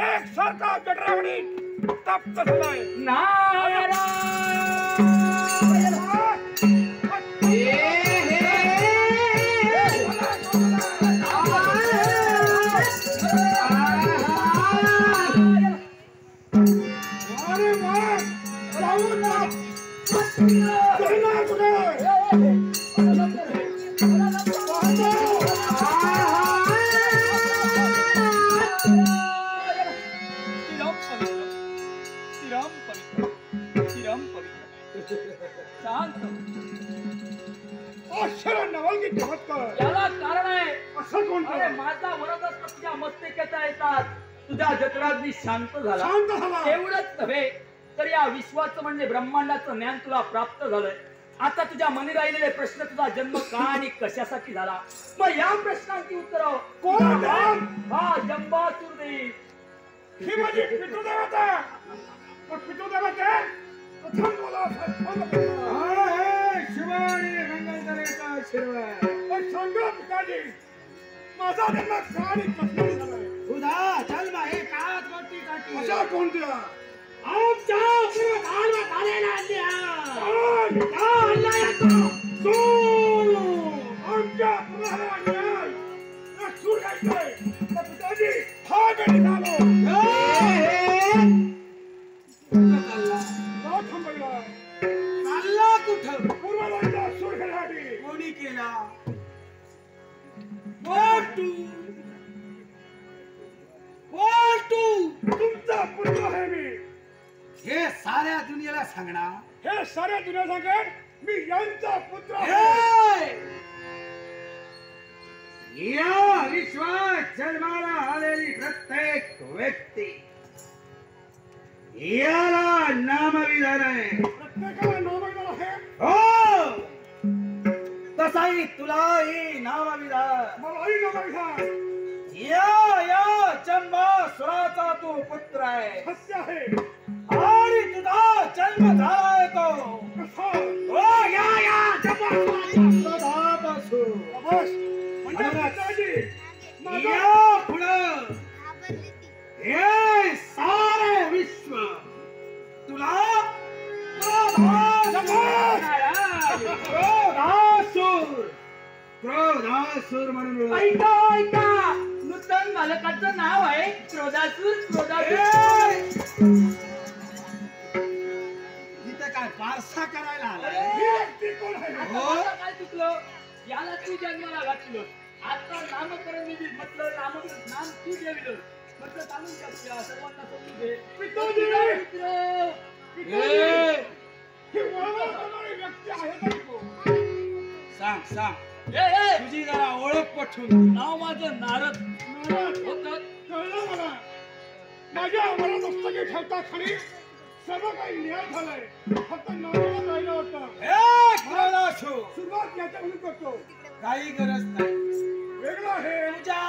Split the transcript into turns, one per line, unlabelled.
एक सारखा जठरावणी तप्त झालाय
नारायण याला कारण आहे
असं कोणतं?
अरे माझा वरद असता तुझ्या मस्तकाचा येतात तुझ्या जठराग्नी शांत झाला एवढंच नव्हे तर या विश्वाचं म्हणजे ब्रह्मांडाचं ज्ञान तुला प्राप्त झालंय आता तुझ्या मनी राहिलेले प्रश्न तुझा जन्म का आणि कशासाठी झाला मग या प्रश्नांची उत्तर
कोण
हा जंबासूर देईल
ही माझी पितृदेवता पण पितृदेवता प्रथम बोला शिवानी गंगाधरेचा आशीर्वाद सांगा पिताजी माझा जन्म का आणि कशासाठी झालाय
तुझा जन्म हे काळात गोष्टीसाठी
अशा कोणत्या
आमच्या पूर्वकाळात आलेला
आमच्या पुराणान्याय सूर घ्यायचंय तर पिताजी हा गडी झालो
चालला कुठं
पूर्वजांचा सूर घ्यायसाठी
कोणी केला
तुमचा पुत्र आहे मी
हे साऱ्या दुनियेला सांगणार
हे साऱ्या दुनिया सांगेन मी यांचा पुत्र आहे
या विश्वात जन्माला आलेली प्रत्येक व्यक्ती याला नामविधान आहे
प्रत्येकाला नामविधान आहे
हो तसाही तुलाही नामविधान
मलाही नामविधान
या जंबासुराचा तू पुत्र आहे
सत्य आहे
आणि तुझा जन्म झालाय तो
कसा
ओ या जंबासुराच्या प्रभावापासून
अवश्य म्हणजे पिताजी
या पुढं हे सारे विश्व तुला क्रोधासुर म्हणून
ऐका ऐका नूतन मालकाचं नाव आहे क्रोधासूर
इथे काय पारसा करायला आलाय
ही व्यक्ती कोण आहे
काय चुकलं याला तू जन्माला घातलं आता नामकरण विधी म्हटलं नाम तू जेविलं म्हटलं चालून टाकूया सर्वांना समजून घे
पिताजी
ए,
ही वळवळ करणारी व्यक्ती आहे का कोण?
सांग
ए
तुझी जरा ओळख पटवून
नाव माझं नारद होत
कळलं मला माझ्या अमरात मस्तकी ठेवता खाली सर्व काही न्याय झालाय फक्त नावाला राहिलं होतं
क्रोधासुर
सुरुवात याच्यापासून करतो
काही गरज नाही
वेगळं आहे
तुझ्या